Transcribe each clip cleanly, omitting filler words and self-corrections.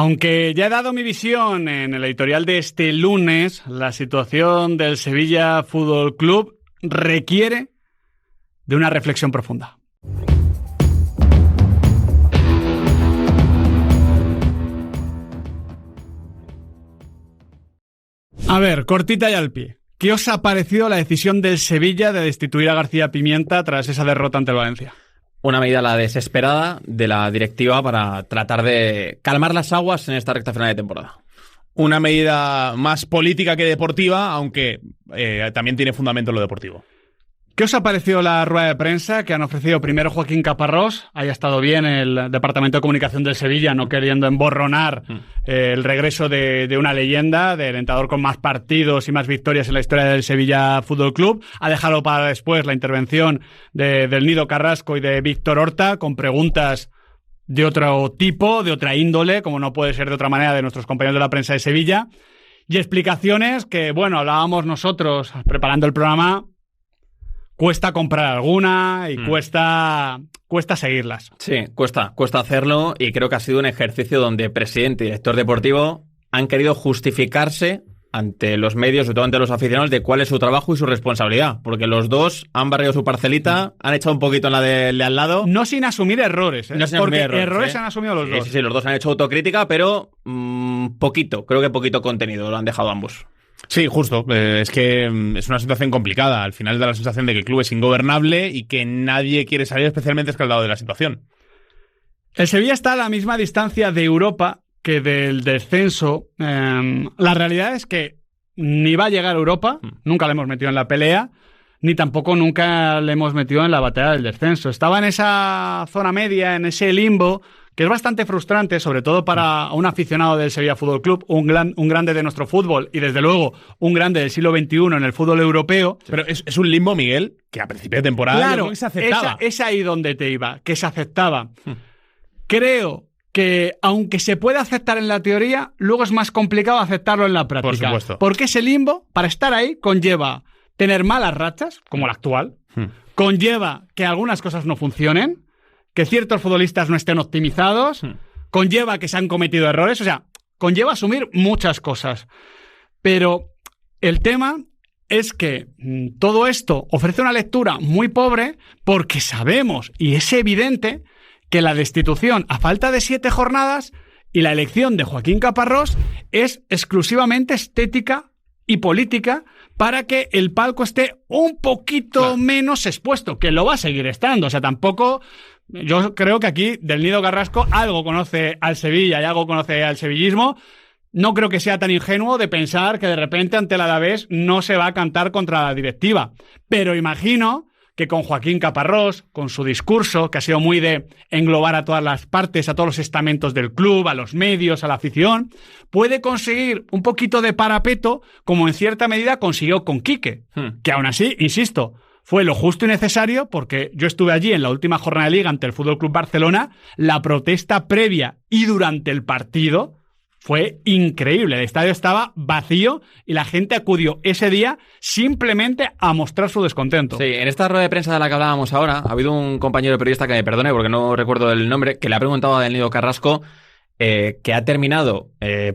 Aunque ya he dado mi visión en el editorial de este lunes, la situación del Sevilla Fútbol Club requiere de una reflexión profunda. A ver, cortita y al pie. ¿Qué os ha parecido la decisión del Sevilla de destituir a García Pimienta tras esa derrota ante el Valencia? Una medida la desesperada de la directiva para tratar de calmar las aguas en esta recta final de temporada. Una medida más política que deportiva, aunque también tiene fundamento en lo deportivo. ¿Qué os ha parecido la rueda de prensa que han ofrecido primero Joaquín Caparrós? Haya estado bien el Departamento de Comunicación del Sevilla, no queriendo emborronar el regreso de una leyenda, del entrenador con más partidos y más victorias en la historia del Sevilla Fútbol Club. Ha dejado para después la intervención del Nido Carrasco y de Víctor Horta, con preguntas de otro tipo, de otra índole, como no puede ser de otra manera, de nuestros compañeros de la prensa de Sevilla. Y explicaciones que, bueno, hablábamos nosotros preparando el programa. Cuesta comprar alguna y cuesta seguirlas. Sí, cuesta hacerlo, y creo que ha sido un ejercicio donde presidente y director deportivo han querido justificarse ante los medios, sobre todo ante los aficionados, de cuál es su trabajo y su responsabilidad. Porque los dos han barrido su parcelita, han echado un poquito en la de al lado. No sin asumir errores, ¿eh? No sin porque asumir errores, han asumido los dos. Sí, los dos han hecho autocrítica, pero poquito, creo que poquito contenido lo han dejado ambos. Sí, justo. Es que es una situación complicada. Al final da la sensación de que el club es ingobernable y que nadie quiere salir especialmente escaldado de la situación. El Sevilla está a la misma distancia de Europa que del descenso. La realidad es que ni va a llegar a Europa, nunca le hemos metido en la pelea, ni tampoco nunca le hemos metido en la batalla del descenso. Estaba en esa zona media, en ese limbo, que es bastante frustrante, sobre todo para un aficionado del Sevilla Fútbol Club, un grande de nuestro fútbol y, desde luego, un grande del siglo XXI en el fútbol europeo. Pero es un limbo, Miguel, que a principio de temporada claro, yo creo que se aceptaba. Es ahí donde te iba, que se aceptaba. Creo que, aunque se puede aceptar en la teoría, luego es más complicado aceptarlo en la práctica. Por supuesto. Porque ese limbo, para estar ahí, conlleva tener malas rachas, como la actual, conlleva que algunas cosas no funcionen, que ciertos futbolistas no estén optimizados, conlleva que se han cometido errores, o sea, conlleva asumir muchas cosas. Pero el tema es que todo esto ofrece una lectura muy pobre, porque sabemos, y es evidente, que la destitución a falta de 7 jornadas y la elección de Joaquín Caparrós es exclusivamente estética y política, para que el palco esté un poquito menos expuesto, que lo va a seguir estando. O sea, tampoco... Yo creo que aquí del Nido Carrasco algo conoce al Sevilla y algo conoce al sevillismo. No creo que sea tan ingenuo de pensar que de repente ante el Alavés no se va a cantar contra la directiva. Pero imagino que con Joaquín Caparrós, con su discurso, que ha sido muy de englobar a todas las partes, a todos los estamentos del club, a los medios, a la afición, puede conseguir un poquito de parapeto, como en cierta medida consiguió con Quique, que aún así, insisto, fue lo justo y necesario, porque yo estuve allí en la última jornada de Liga ante el Fútbol Club Barcelona. La protesta previa y durante el partido fue increíble. El estadio estaba vacío y la gente acudió ese día simplemente a mostrar su descontento. Sí, en esta rueda de prensa de la que hablábamos ahora, ha habido un compañero periodista, que me perdone porque no recuerdo el nombre, que le ha preguntado a Del Nido Carrasco que ha terminado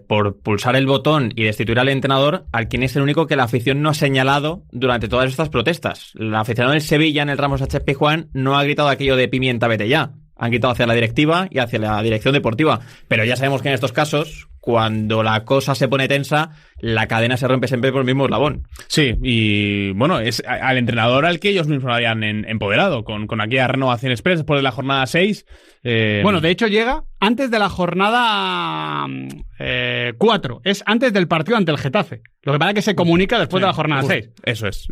por pulsar el botón y destituir al entrenador, al quien es el único que la afición no ha señalado durante todas estas protestas. La afición del Sevilla en el Ramos Sánchez Pizjuán no ha gritado aquello de "Pimienta, vete ya". Han gritado hacia la directiva y hacia la dirección deportiva. Pero ya sabemos que en estos casos, cuando la cosa se pone tensa, la cadena se rompe siempre por el mismo eslabón. Sí, y bueno, es al entrenador al que ellos mismos lo habían empoderado, con aquella renovación express después de la jornada 6. Bueno, de hecho llega antes de la jornada 4, es antes del partido ante el Getafe. Lo que pasa es que se comunica después de la jornada 6. Eso es.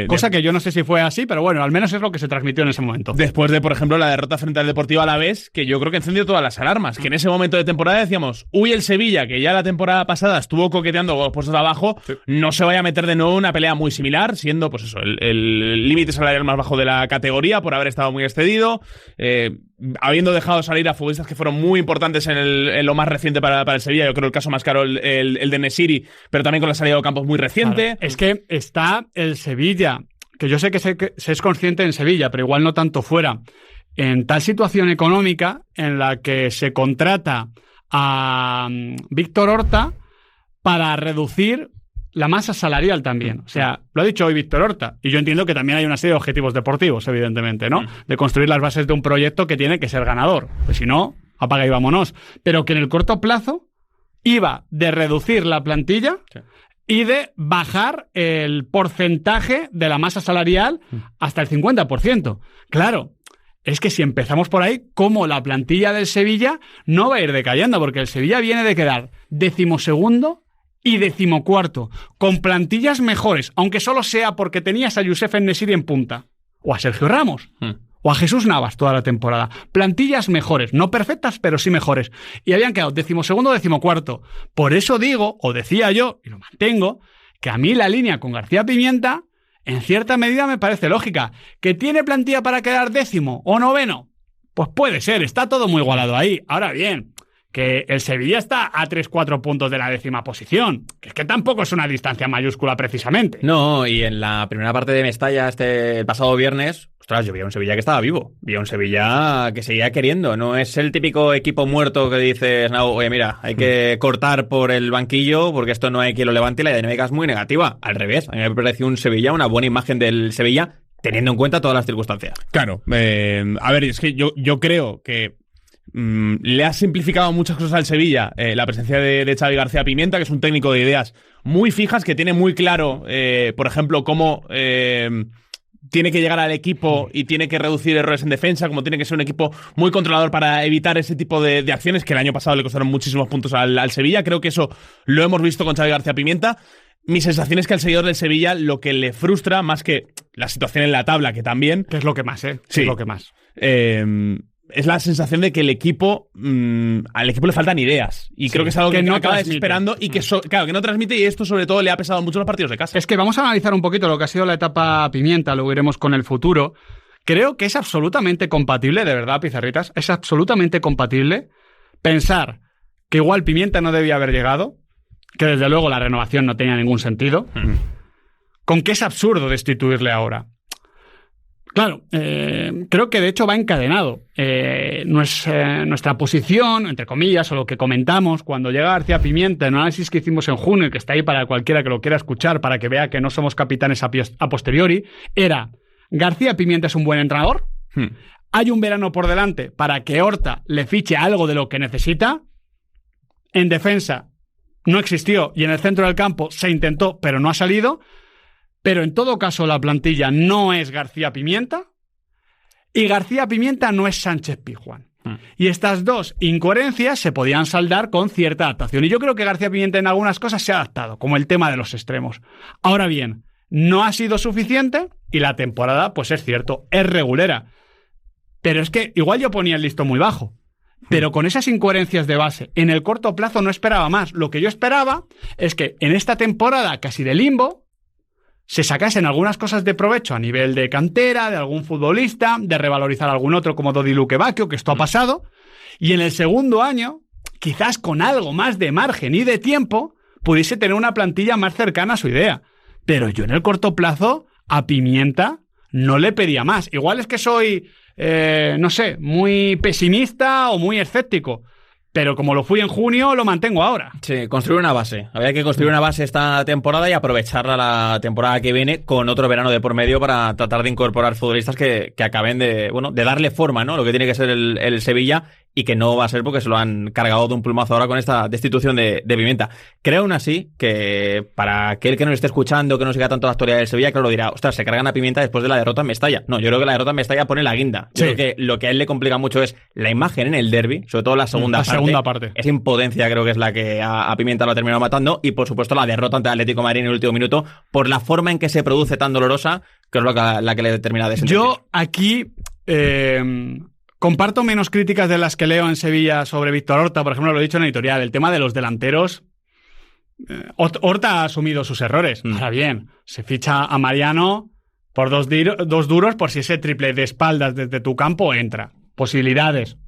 Cosa que yo no sé si fue así, pero bueno, al menos es lo que se transmitió en ese momento. Después de, por ejemplo, la derrota frente al Deportivo Alavés, que yo creo que encendió todas las alarmas, que en ese momento de temporada decíamos, uy, el Sevilla, que ya la temporada pasada estuvo coqueteando con los puestos de abajo, no se vaya a meter de nuevo en una pelea muy similar, siendo pues eso, el límite salarial más bajo de la categoría por haber estado muy excedido, habiendo dejado salir a futbolistas que fueron muy importantes en lo más reciente para el Sevilla. Yo creo el caso más caro el de Nesiri, pero también con la salida de Campos muy reciente. Claro. Es que está el Sevilla, que yo sé que se es consciente en Sevilla, pero igual no tanto fuera, en tal situación económica en la que se contrata a Víctor Horta para reducir la masa salarial también. O sea, lo ha dicho hoy Víctor Horta, y yo entiendo que también hay una serie de objetivos deportivos, evidentemente, ¿no? De construir las bases de un proyecto que tiene que ser ganador. Pues si no, apaga y vámonos. Pero que en el corto plazo iba de reducir la plantilla y de bajar el porcentaje de la masa salarial hasta el 50%. Claro, es que si empezamos por ahí, ¿cómo la plantilla del Sevilla no va a ir decayendo? Porque el Sevilla viene de quedar 12º y 14º, con plantillas mejores, aunque solo sea porque tenías a Youssef En-Nesyri en punta, o a Sergio Ramos, o a Jesús Navas toda la temporada. Plantillas mejores, no perfectas, pero sí mejores. Y habían quedado 12º, 14º. Por eso digo, o decía yo, y lo mantengo, que a mí la línea con García Pimienta, en cierta medida me parece lógica. ¿Que tiene plantilla para quedar 10º o 9º? Pues puede ser, está todo muy igualado ahí. Ahora bien, que el Sevilla está a 3-4 puntos de la 10ª posición. Que es que tampoco es una distancia mayúscula precisamente. No, y en la primera parte de Mestalla, el pasado viernes, ostras, yo vi a un Sevilla que estaba vivo. Vi a un Sevilla que seguía queriendo. No es el típico equipo muerto que dices, no, oye, mira, hay que cortar por el banquillo porque esto no hay quien lo levante y la dinámica es muy negativa. Al revés, a mí me pareció un Sevilla, una buena imagen del Sevilla, teniendo en cuenta todas las circunstancias. Claro. A ver, es que yo creo que le ha simplificado muchas cosas al Sevilla la presencia de Xavi García Pimienta, que es un técnico de ideas muy fijas, que tiene muy claro, por ejemplo, cómo tiene que llegar al equipo y tiene que reducir errores en defensa, como tiene que ser un equipo muy controlador para evitar ese tipo de acciones que el año pasado le costaron muchísimos puntos al Sevilla. Creo que eso lo hemos visto con Xavi García Pimienta. Mi sensación es que al seguidor del Sevilla lo que le frustra, más que la situación en la tabla, que también... Que es lo que más, ¿eh? Sí. Es lo que más. Es la sensación de que al equipo le faltan ideas. Y creo que es algo que no acaba desesperando y que, claro, que no transmite, y esto sobre todo le ha pesado mucho los partidos de casa. Es que vamos a analizar un poquito lo que ha sido la etapa Pimienta, luego iremos con el futuro. Creo que es absolutamente compatible, de verdad, Pizarritas, es absolutamente compatible pensar que igual Pimienta no debía haber llegado, que desde luego la renovación no tenía ningún sentido, con que es absurdo destituirle ahora. Claro, creo que de hecho va encadenado. Nuestra posición, entre comillas, o lo que comentamos cuando llega García Pimienta, en el análisis que hicimos en junio, que está ahí para cualquiera que lo quiera escuchar, para que vea que no somos capitanes a posteriori, era: García Pimienta es un buen entrenador, hay un verano por delante para que Horta le fiche algo de lo que necesita, en defensa no existió y en el centro del campo se intentó, pero no ha salido. Pero en todo caso la plantilla no es García Pimienta y García Pimienta no es Sánchez Pizjuán. Y estas dos incoherencias se podían saldar con cierta adaptación. Y yo creo que García Pimienta en algunas cosas se ha adaptado, como el tema de los extremos. Ahora bien, no ha sido suficiente y la temporada, pues es cierto, es regulera. Pero es que igual yo ponía el listón muy bajo. Pero con esas incoherencias de base, en el corto plazo no esperaba más. Lo que yo esperaba es que en esta temporada casi de limbo se sacasen algunas cosas de provecho a nivel de cantera, de algún futbolista, de revalorizar a algún otro como Dodi Luque Bacchio, que esto ha pasado, y en el segundo año, quizás con algo más de margen y de tiempo, pudiese tener una plantilla más cercana a su idea. Pero yo en el corto plazo, a Pimienta, no le pedía más. Igual es que soy, no sé, muy pesimista o muy escéptico. Pero como lo fui en junio, lo mantengo ahora. Sí, construir una base. Había que construir una base esta temporada y aprovecharla la temporada que viene con otro verano de por medio para tratar de incorporar futbolistas que acaben de darle forma, ¿no? Lo que tiene que ser el Sevilla, y que no va a ser porque se lo han cargado de un plumazo ahora con esta destitución de Pimienta. Creo aún así que para aquel que nos esté escuchando, que no siga tanto la historia del Sevilla, claro, dirá, ostras, se cargan a Pimienta después de la derrota en Mestalla. No, yo creo que la derrota en Mestalla pone la guinda. Yo creo que lo que a él le complica mucho es la imagen en el derbi, sobre todo la segunda parte. Esa impotencia creo que es la que a Pimienta lo ha terminado matando, y por supuesto la derrota ante el Atlético de Madrid en el último minuto, por la forma en que se produce tan dolorosa, que es la que le termina de sentenciar. Yo aquí comparto menos críticas de las que leo en Sevilla sobre Víctor Horta. Por ejemplo, lo he dicho en el editorial, el tema de los delanteros. Horta ha asumido sus errores. Ahora bien, se ficha a Mariano por dos duros por si ese triple de espaldas desde tu campo entra. Posibilidades,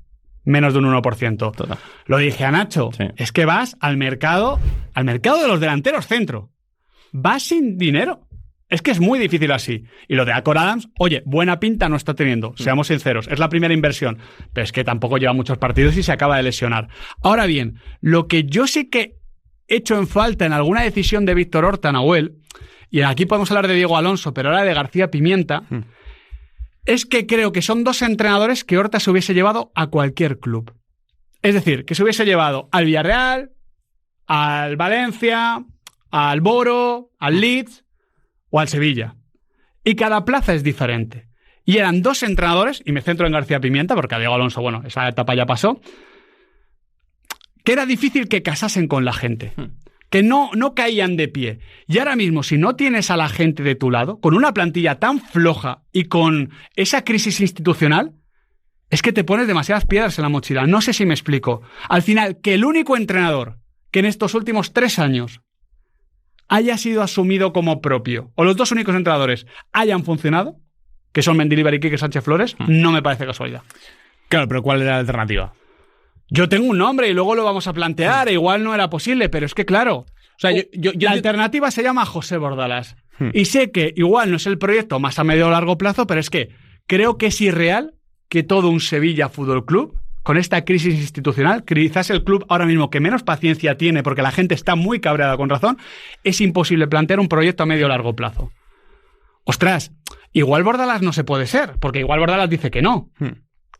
menos de un 1%. Total. Lo dije a Nacho, sí. Es que vas al mercado de los delanteros centro. Vas sin dinero. Es que es muy difícil así. Y lo de Acor Adams, oye, buena pinta no está teniendo, seamos sinceros. Es la primera inversión, pero es que tampoco lleva muchos partidos y se acaba de lesionar. Ahora bien, lo que yo sí que he hecho en falta en alguna decisión de Víctor Horta, Nahuel, y aquí podemos hablar de Diego Alonso, pero ahora de García Pimienta, es que creo que son dos entrenadores que Horta se hubiese llevado a cualquier club. Es decir, que se hubiese llevado al Villarreal, al Valencia, al Boro, al Leeds o al Sevilla. Y cada plaza es diferente. Y eran dos entrenadores, y me centro en García Pimienta, porque a Diego Alonso, bueno, esa etapa ya pasó, que era difícil que casasen con la gente, que no caían de pie. Y ahora mismo, si no tienes a la gente de tu lado, con una plantilla tan floja y con esa crisis institucional, es que te pones demasiadas piedras en la mochila. No sé si me explico. Al final, que el único entrenador que en estos últimos 3 años haya sido asumido como propio, o los dos únicos entrenadores hayan funcionado, que son Mendilibar y Quique Sánchez Flores, no me parece casualidad. Claro, pero ¿cuál era la alternativa? Yo tengo un nombre y luego lo vamos a plantear, igual no era posible, pero es que claro, O sea, la alternativa se llama José Bordalás. Y sé que igual no es el proyecto más a medio o largo plazo, pero es que creo que es irreal que todo un Sevilla Fútbol Club, con esta crisis institucional, quizás el club ahora mismo que menos paciencia tiene, porque la gente está muy cabreada con razón, es imposible plantear un proyecto a medio o largo plazo. Ostras, igual Bordalás no se puede ser, porque igual Bordalás dice que no.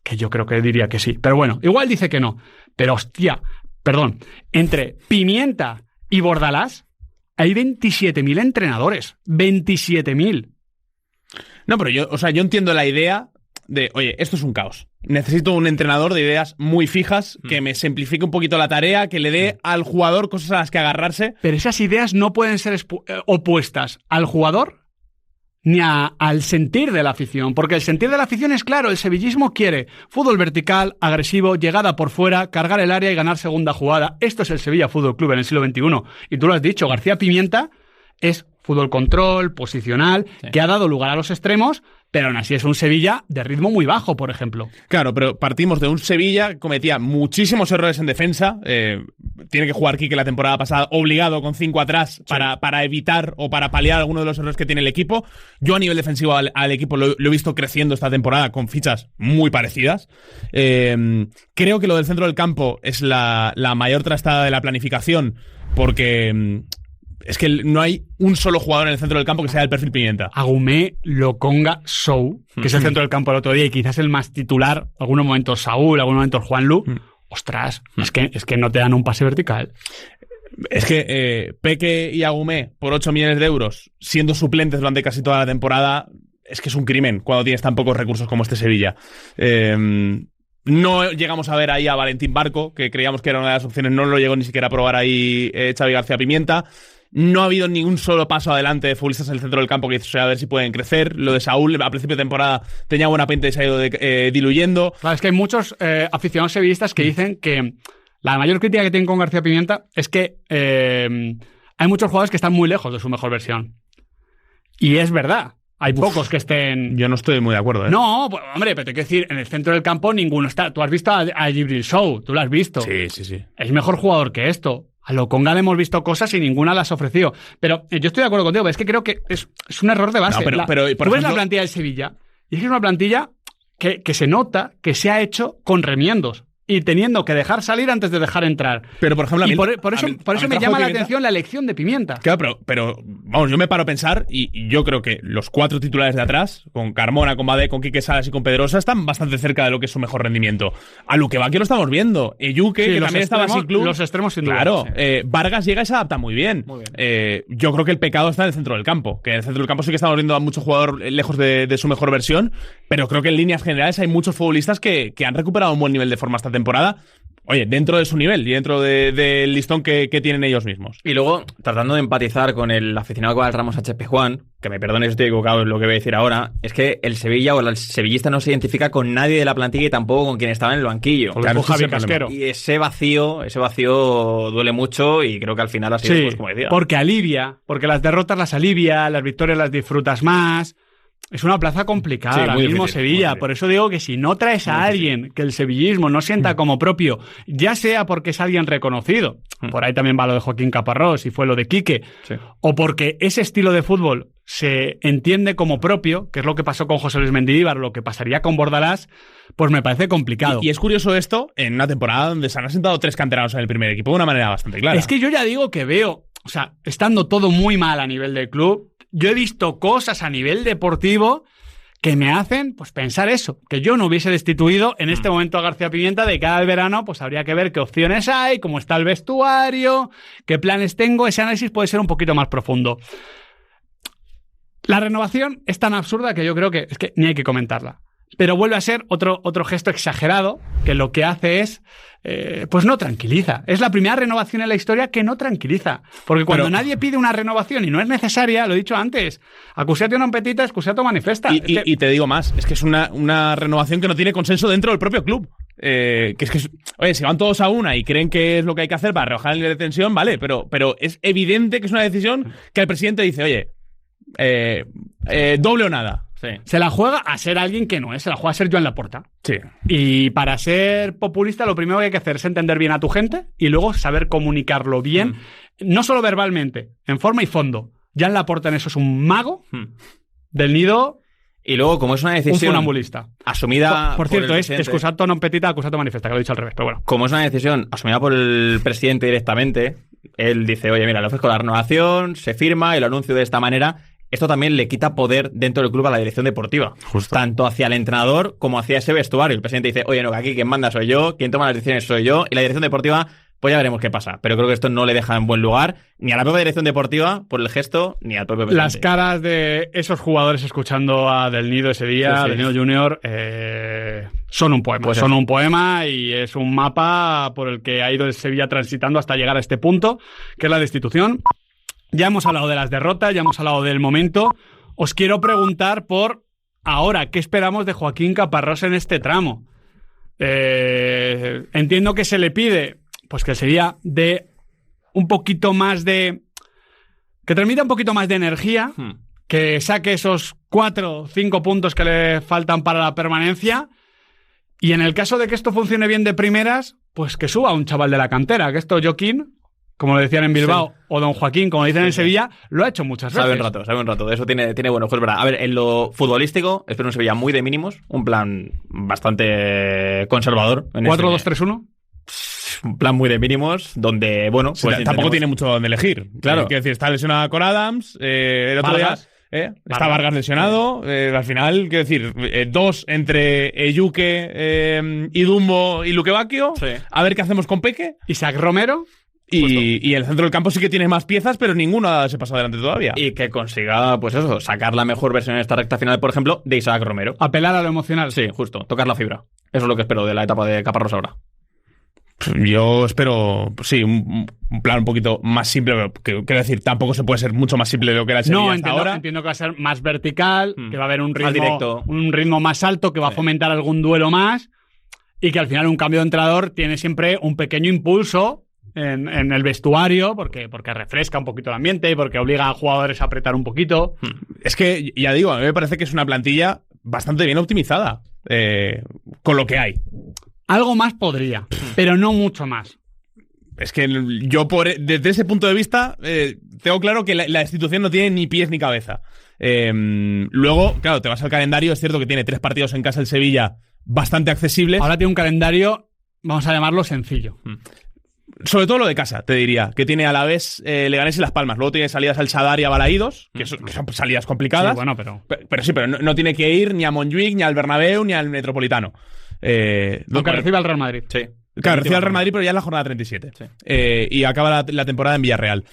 Que yo creo que diría que sí. Pero bueno, igual dice que no. Pero hostia, perdón, entre Pimienta y Bordalás hay 27.000 entrenadores. 27.000. No, pero yo entiendo la idea de, oye, esto es un caos. Necesito un entrenador de ideas muy fijas que me simplifique un poquito la tarea, que le dé al jugador cosas a las que agarrarse. Pero esas ideas no pueden ser opuestas al jugador ni al sentir de la afición, porque el sentir de la afición es claro, el sevillismo quiere fútbol vertical, agresivo, llegada por fuera, cargar el área y ganar segunda jugada. Esto es el Sevilla Fútbol Club en el siglo XXI. Y tú lo has dicho, García Pimienta es fútbol control, posicional, que ha dado lugar a los extremos, pero aún así es un Sevilla de ritmo muy bajo, por ejemplo. Claro, pero partimos de un Sevilla que cometía muchísimos errores en defensa. Tiene que jugar Quique la temporada pasada obligado con 5 atrás para evitar o para paliar alguno de los errores que tiene el equipo. Yo a nivel defensivo al equipo lo he visto creciendo esta temporada con fichas muy parecidas. Creo que lo del centro del campo es la mayor trastada de la planificación, porque es que no hay un solo jugador en el centro del campo que sea del perfil Pimienta. Agumé, Lokonga, Sou, que es el centro del campo del otro día y quizás el más titular, algunos momentos Saúl, algunos momentos Juanlu. Ostras, es que no te dan un pase vertical. Es que Peque y Agumé por 8 millones de euros siendo suplentes durante casi toda la temporada, es que es un crimen cuando tienes tan pocos recursos como este Sevilla. No llegamos a ver ahí a Valentín Barco, que creíamos que era una de las opciones, no lo llegó ni siquiera a probar ahí Xavi García Pimienta. No ha habido ni un solo paso adelante de futbolistas en el centro del campo que dice a ver si pueden crecer. Lo de Saúl a principio de temporada tenía buena pinta y se ha ido diluyendo. Claro, es que hay muchos aficionados sevillistas que dicen que la mayor crítica que tienen con García Pimienta es que hay muchos jugadores que están muy lejos de su mejor versión. Y es verdad. Hay pocos que estén... Yo no estoy muy de acuerdo, ¿eh? No, pues, hombre, pero te quiero decir, en el centro del campo ninguno está. Tú has visto a Djibril Sow, tú lo has visto. Sí. Es mejor jugador que esto. A Lokonga le hemos visto cosas y ninguna las ha ofrecido. Pero yo estoy de acuerdo contigo, pero es que creo que es un error de base. No, pero, por tú ves ejemplo, la plantilla del Sevilla y es que es una plantilla que se nota que se ha hecho con remiendos y teniendo que dejar salir antes de dejar entrar. Pero, por ejemplo, por eso me llama la atención la elección de Pimienta. Claro, pero vamos, yo me paro a pensar y yo creo que los 4 titulares de atrás, con Carmona, con Badé, con Quique Salas y con Pedrosa, están bastante cerca de lo que es su mejor rendimiento. A Luquevaquio lo estamos viendo. Eyuke, que también estaba sin club. Los extremos sin duda. Claro, Vargas llega y se adapta muy bien. Yo creo que el pecado está en el centro del campo. Que en el centro del campo sí que estamos viendo a muchos jugadores lejos de su mejor versión, pero creo que en líneas generales hay muchos futbolistas que han recuperado un buen nivel de forma esta temporada. Oye, dentro de su nivel y dentro del listón que tienen ellos mismos. Y luego, tratando de empatizar con el aficionado que va al Ramos HP Juan, que me perdone si estoy equivocado en lo que voy a decir ahora, es que el Sevilla o el sevillista no se identifica con nadie de la plantilla y tampoco con quien estaba en el banquillo. Claro, Javi Casquero. Y ese vacío duele mucho y creo que al final ha sido, pues, como decía. Porque alivia, porque las derrotas las alivia, las victorias las disfrutas más. es una plaza complicada Sí, ahora muy mismo difícil, Sevilla. muy difícil. Por eso digo que si no traes a alguien que el sevillismo no sienta como propio, ya sea porque es alguien reconocido, por ahí también va lo de Joaquín Caparrós y fue lo de Quique, o porque ese estilo de fútbol se entiende como propio, que es lo que pasó con José Luis Mendilibar, lo que pasaría con Bordalás, pues me parece complicado. Y es curioso esto en una temporada donde se han asentado 3 canteranos en el primer equipo de una manera bastante clara. Es que yo ya digo que veo, o sea, estando todo muy mal a nivel del club, yo he visto cosas a nivel deportivo que me hacen pues pensar eso, que yo no hubiese destituido en este momento a García Pimienta. De cara al verano, pues habría que ver qué opciones hay, cómo está el vestuario, qué planes tengo. Ese análisis puede ser un poquito más profundo. La renovación es tan absurda que yo creo que es que ni hay que comentarla. Pero vuelve a ser otro gesto exagerado que lo que hace es, pues no tranquiliza. Es la primera renovación en la historia que no tranquiliza. Porque cuando nadie pide una renovación y no es necesaria, lo he dicho antes, accusatio non petita, excusatio manifesta. Y te digo más, es que es una renovación que no tiene consenso dentro del propio club. Oye, si van todos a una y creen que es lo que hay que hacer para rebajar el nivel de tensión, vale, pero es evidente que es una decisión que el presidente dice, oye, doble o nada. Sí. Se la juega a ser alguien que no es, se la juega a ser Joan Laporta. Sí. Y para ser populista lo primero que hay que hacer es entender bien a tu gente y luego saber comunicarlo bien, no solo verbalmente, en forma y fondo. Joan Laporta en eso es un mago del nido. Y luego, como es una decisión Un funambulista. asumida Por cierto, el es presidente, excusato non petita, accusato manifesta, que lo he dicho al revés, pero bueno. como es una decisión asumida por el presidente directamente, él dice, oye, mira, le ofrezco la renovación, se firma y lo anuncio de esta manera. Esto también le quita poder dentro del club a la dirección deportiva. Justo. Tanto hacia el entrenador como hacia ese vestuario. El presidente dice, oye, no, que aquí quien manda soy yo, quien toma las decisiones soy yo, y la dirección deportiva, pues ya veremos qué pasa. Pero creo que esto no le deja en buen lugar ni a la propia dirección deportiva por el gesto, ni al propio presidente. Las caras de esos jugadores escuchando a Del Nido ese día, Sí. Del Nido Junior, son un poema. Pues son un poema y es un mapa por el que ha ido el Sevilla transitando hasta llegar a este punto, que es la destitución. Ya hemos hablado de las derrotas, ya hemos hablado del momento. Os quiero preguntar por ahora, ¿qué esperamos de Joaquín Caparrós en este tramo? Entiendo que se le pide pues que el Sevilla dé un poquito más de... que transmita un poquito más de energía, que saque esos 4 o 5 puntos que le faltan para la permanencia, y en el caso de que esto funcione bien de primeras, pues que suba un chaval de la cantera, que esto Joaquín, como lo decían en Bilbao, o don Joaquín, como dicen en Sevilla, lo ha hecho muchas veces. Sabe un rato. De eso tiene buenos juegos, ¿verdad? A ver, en lo futbolístico, espero un Sevilla muy de mínimos, un plan bastante conservador. 4-2-3-1. Un plan muy de mínimos, donde, bueno, Sí, pues tampoco tiene mucho donde elegir. Claro. Quiero decir, está lesionado con Adams, el otro Vargas. día está Vargas lesionado. Al final, quiero decir, 2 entre Yuke, Idumbo y Luque Bacchio. Sí. A ver qué hacemos con Peque. Isaac Romero. Y en el centro del campo sí que tiene más piezas, pero ninguno se pasa adelante todavía. Y que consiga, pues eso, sacar la mejor versión en esta recta final, por ejemplo, de Isaac Romero. Apelar a lo emocional. Sí, justo, tocar la fibra. Eso es lo que espero de la etapa de Caparrós ahora. Yo espero, sí, un plan un poquito más simple. Pero quiero decir, tampoco se puede ser mucho más simple de lo que era el Sevilla hasta ahora. Entiendo que va a ser más vertical, que va a haber un Más directo. ritmo más alto, que va a fomentar algún duelo más, y que al final un cambio de entrenador tiene siempre un pequeño impulso en el vestuario, porque refresca un poquito el ambiente y porque obliga a jugadores a apretar un poquito. Es que, ya digo, a mí me parece que es una plantilla bastante bien optimizada con lo que hay. Algo más podría, pero no mucho más. Es que yo, desde ese punto de vista, tengo claro que la institución no tiene ni pies ni cabeza. Luego, claro, te vas al calendario, es cierto que tiene 3 partidos en casa el Sevilla bastante accesibles. Ahora tiene un calendario, vamos a llamarlo sencillo. Sobre todo lo de casa, te diría, que tiene a la vez Leganés y Las Palmas. Luego tiene salidas al Sadar y a Balaídos, que son salidas complicadas. Sí, bueno, pero no tiene que ir ni a Montjuic, ni al Bernabéu, ni al Metropolitano. Aunque recibe al Real Madrid. Sí. Claro, recibe al Real Madrid, pero ya es la jornada 37. Sí. Y acaba la temporada en Villarreal.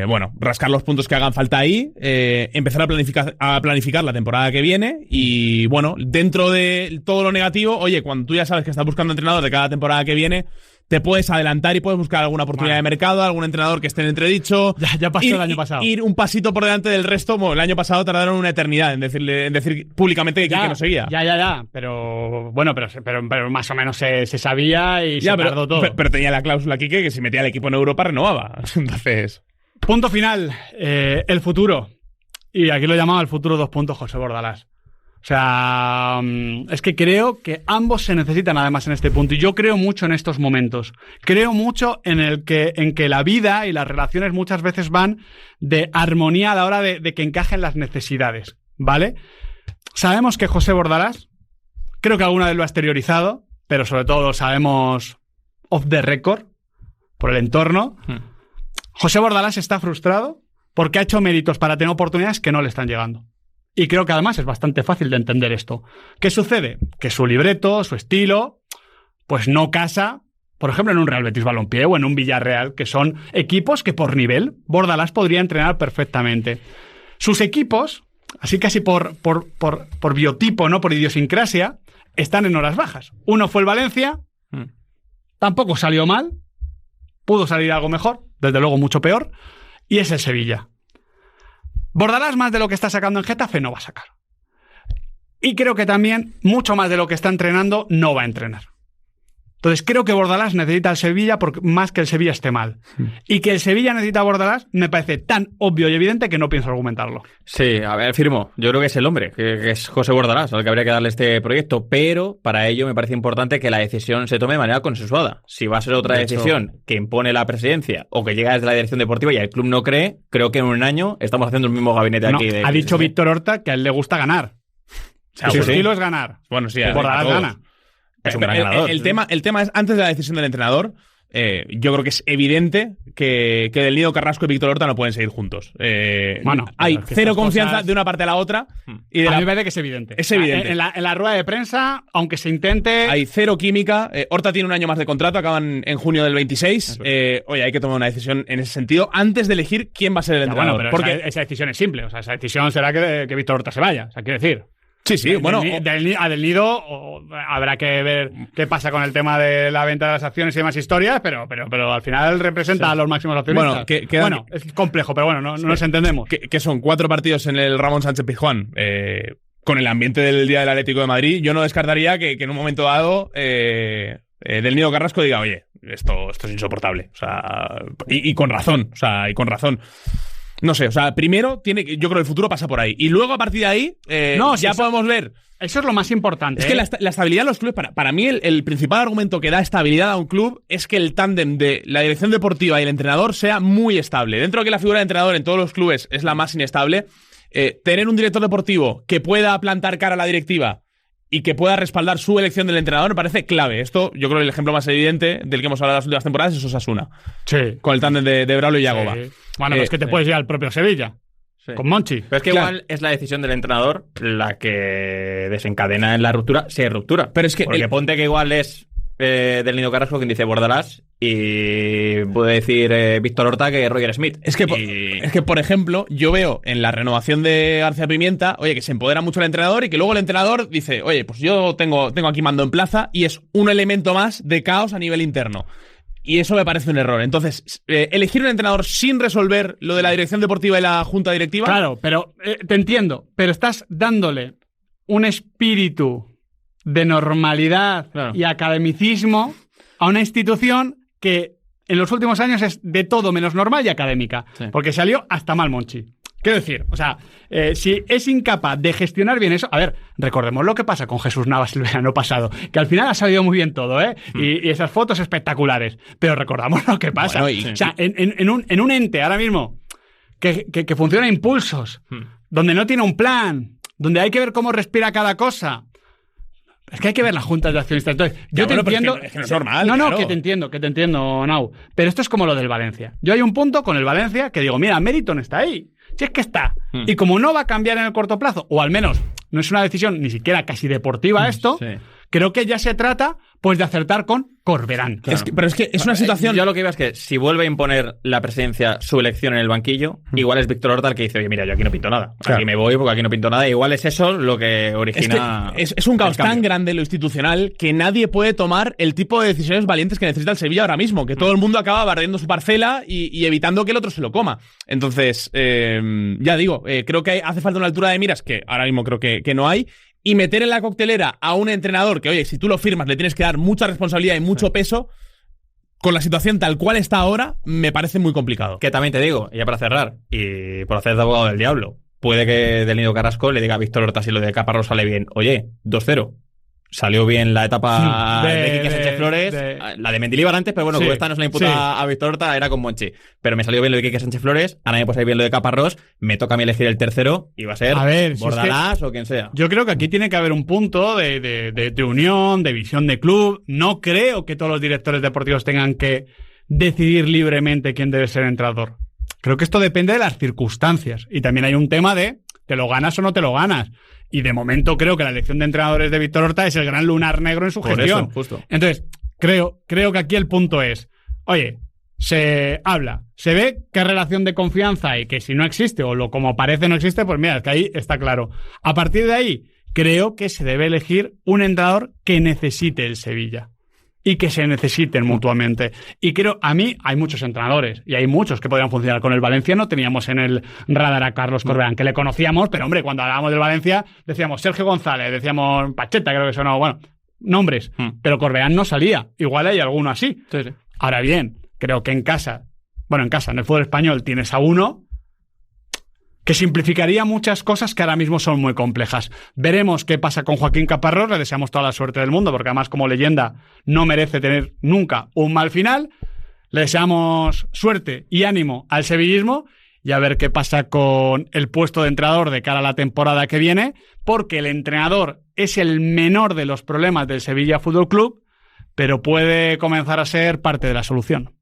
Bueno, rascar los puntos que hagan falta ahí, empezar a planificar la temporada que viene y, bueno, dentro de todo lo negativo, oye, cuando tú ya sabes que estás buscando entrenador de cada temporada que viene, te puedes adelantar y puedes buscar alguna oportunidad de mercado, algún entrenador que esté en entredicho. Ya pasó el año pasado. Ir un pasito por delante del resto. Bueno, el año pasado tardaron una eternidad en decir públicamente que Quique no seguía. Ya. Pero bueno, pero más o menos se sabía y se tardó todo. Pero tenía la cláusula Quique que si metía al equipo en Europa renovaba. Entonces. Punto final. El futuro. y aquí lo llamaba el futuro 2 José Bordalás. O sea, es que creo que ambos se necesitan además en este punto. Y yo creo mucho en estos momentos. Creo mucho en que la vida y las relaciones muchas veces van de armonía a la hora de que encajen las necesidades, ¿vale? Sabemos que José Bordalás, creo que alguna vez lo ha exteriorizado, pero sobre todo lo sabemos off the record, por el entorno. José Bordalás está frustrado porque ha hecho méritos para tener oportunidades que no le están llegando. Y creo que además es bastante fácil de entender esto. ¿Qué sucede? Que su libreto, su estilo, pues no casa, por ejemplo, en un Real Betis Balompié o en un Villarreal, que son equipos que por nivel Bordalás podría entrenar perfectamente. Sus equipos, así casi por biotipo, ¿no? Por idiosincrasia, están en horas bajas. Uno fue el Valencia, tampoco salió mal, pudo salir algo mejor, desde luego mucho peor, y es el Sevilla. Bordalás más de lo que está sacando en Getafe no va a sacar. Y creo que también mucho más de lo que está entrenando no va a entrenar. Entonces creo que Bordalás necesita al Sevilla más que el Sevilla esté mal. Y que el Sevilla necesita a Bordalás me parece tan obvio y evidente que no pienso argumentarlo. Sí, a ver, firmo. Yo creo que es el hombre, que es José Bordalás, al que habría que darle este proyecto. Pero para ello me parece importante que la decisión se tome de manera consensuada. Si va a ser otra decisión que impone la presidencia o que llega desde la dirección deportiva y el club no cree, creo que en un año estamos haciendo el mismo gabinete aquí. Ha dicho Víctor Horta que a él le gusta ganar. O sea, su estilo es ganar. Bueno, sí, Bordalás gana. Es un gran ganador. El tema es, antes de la decisión del entrenador, yo creo que es evidente que Del Nido Carrasco y Víctor Horta no pueden seguir juntos. Hay cero confianza de una parte a la otra. Y a mí me parece que es evidente. Es evidente. En la rueda de prensa, aunque se intente... Hay cero química. Horta tiene un año más de contrato, acaban en junio del 26. Oye, hay que tomar una decisión en ese sentido antes de elegir quién va a ser el entrenador. Bueno, pero porque esa decisión es simple. O sea, esa decisión será que Víctor Horta se vaya. O sea, quiero decir... Sí, bueno. A Del Nido habrá que ver qué pasa con el tema de la venta de las acciones y demás historias, pero al final representa a los máximos accionistas. Bueno, es complejo, pero bueno, no nos entendemos. Que son 4 partidos en el Ramón Sánchez Pizjuán. Con el ambiente del Día del Atlético de Madrid, yo no descartaría que en un momento dado Del Nido Carrasco diga, oye, esto es insoportable. O sea, y con razón. O sea, y con razón. No sé, o sea, primero yo creo que el futuro pasa por ahí. Y luego a partir de ahí podemos ver. Eso es lo más importante. Es que la estabilidad de los clubes, para mí el principal argumento que da estabilidad a un club es que el tándem de la dirección deportiva y el entrenador sea muy estable. Dentro de que la figura de entrenador en todos los clubes es la más inestable, tener un director deportivo que pueda plantar cara a la directiva y que pueda respaldar su elección del entrenador me parece clave. Esto, yo creo que el ejemplo más evidente del que hemos hablado en las últimas temporadas es Osasuna. Sí. Con el tándem de Braulio y Yagoba. Sí. Bueno, pues que te puedes ir al propio Sevilla. Sí. Con Monchi. Pero es que igual es la decisión del entrenador la que desencadena en la ruptura, si hay ruptura. Pero es que porque ponte que igual es Del Nido Carrasco quien dice Bordalás y puede decir Víctor Horta que Roger Smith. Es que, por ejemplo, yo veo en la renovación de García Pimienta, oye, que se empodera mucho el entrenador y que luego el entrenador dice, oye, pues yo tengo aquí mando en plaza y es un elemento más de caos a nivel interno. Y eso me parece un error. Entonces, elegir un entrenador sin resolver lo de la dirección deportiva y la junta directiva... Claro, pero te entiendo, pero estás dándole un espíritu de normalidad y academicismo a una institución que en los últimos años es de todo menos normal y académica. Sí. Porque salió hasta mal Monchi. Quiero decir, o sea, si es incapaz de gestionar bien eso... A ver, recordemos lo que pasa con Jesús Navas el verano pasado, que al final ha salido muy bien todo, ¿eh? Y esas fotos espectaculares. Pero recordamos lo que pasa. Bueno, o sea, en un ente ahora mismo que funciona a impulsos, donde no tiene un plan, donde hay que ver cómo respira cada cosa... Es que hay que ver las juntas de accionistas. Entonces, yo te entiendo... Es que no es normal. No, claro. que te entiendo, Nau. Pero esto es como lo del Valencia. Yo hay un punto con el Valencia que digo, mira, Meriton está ahí. Si es que está. Y como no va a cambiar en el corto plazo, o al menos no es una decisión ni siquiera casi deportiva esto, creo que ya se trata pues de acertar con Corberán. Claro. Pero es que es una situación... Yo lo que iba es que si vuelve a imponer la presidencia su elección en el banquillo, igual es Víctor Horta el que dice, oye, mira, yo aquí no pinto nada. Claro. Aquí me voy porque aquí no pinto nada. Igual es eso lo que origina... Es un caos tan grande lo institucional que nadie puede tomar el tipo de decisiones valientes que necesita el Sevilla ahora mismo. Que todo el mundo acaba barriendo su parcela y evitando que el otro se lo coma. Entonces, ya digo, creo que hace falta una altura de miras que ahora mismo creo que no hay. Y meter en la coctelera a un entrenador que, oye, si tú lo firmas le tienes que dar mucha responsabilidad y mucho peso, con la situación tal cual está ahora, me parece muy complicado. Que también te digo, ya para cerrar, y por hacer de abogado del diablo, puede que del Nido Carrasco le diga a Víctor Horta si lo de Caparrós sale bien. Oye, 2-0. Salió bien la etapa de Quique Sánchez Flores, la de Mendilibar antes, pero bueno, como esta no se la imputa a Víctor Horta, era con Monchi. Pero me salió bien lo de Quique Sánchez Flores, ahora me puede salir bien lo de Caparrós, me toca a mí elegir el tercero y va a ser Bordalás o quien sea. Yo creo que aquí tiene que haber un punto de unión, de visión de club. No creo que todos los directores deportivos tengan que decidir libremente quién debe ser entrenador. Creo que esto depende de las circunstancias. Y también hay un tema de ¿te lo ganas o no te lo ganas? Y de momento creo que la elección de entrenadores de Víctor Horta es el gran lunar negro en su gestión. Eso, justo. Entonces, creo que aquí el punto es, oye, se habla, se ve qué relación de confianza hay, que si no existe o como parece no existe, pues mira, es que ahí está claro. A partir de ahí, creo que se debe elegir un entrenador que necesite el Sevilla y que se necesiten mutuamente. Y creo, a mí hay muchos entrenadores y hay muchos que podrían funcionar. Con el Valencia no teníamos en el radar a Carlos Corberán, que le conocíamos, pero hombre, cuando hablábamos del Valencia decíamos Sergio González, decíamos Pacheta, creo que sonó, bueno, nombres, pero Corberán no salía. Igual hay alguno así. Sí. Ahora bien, creo que en el fútbol español tienes a uno que simplificaría muchas cosas que ahora mismo son muy complejas. Veremos qué pasa con Joaquín Caparrós, le deseamos toda la suerte del mundo, porque además como leyenda no merece tener nunca un mal final. Le deseamos suerte y ánimo al sevillismo y a ver qué pasa con el puesto de entrenador de cara a la temporada que viene, porque el entrenador es el menor de los problemas del Sevilla Fútbol Club, pero puede comenzar a ser parte de la solución.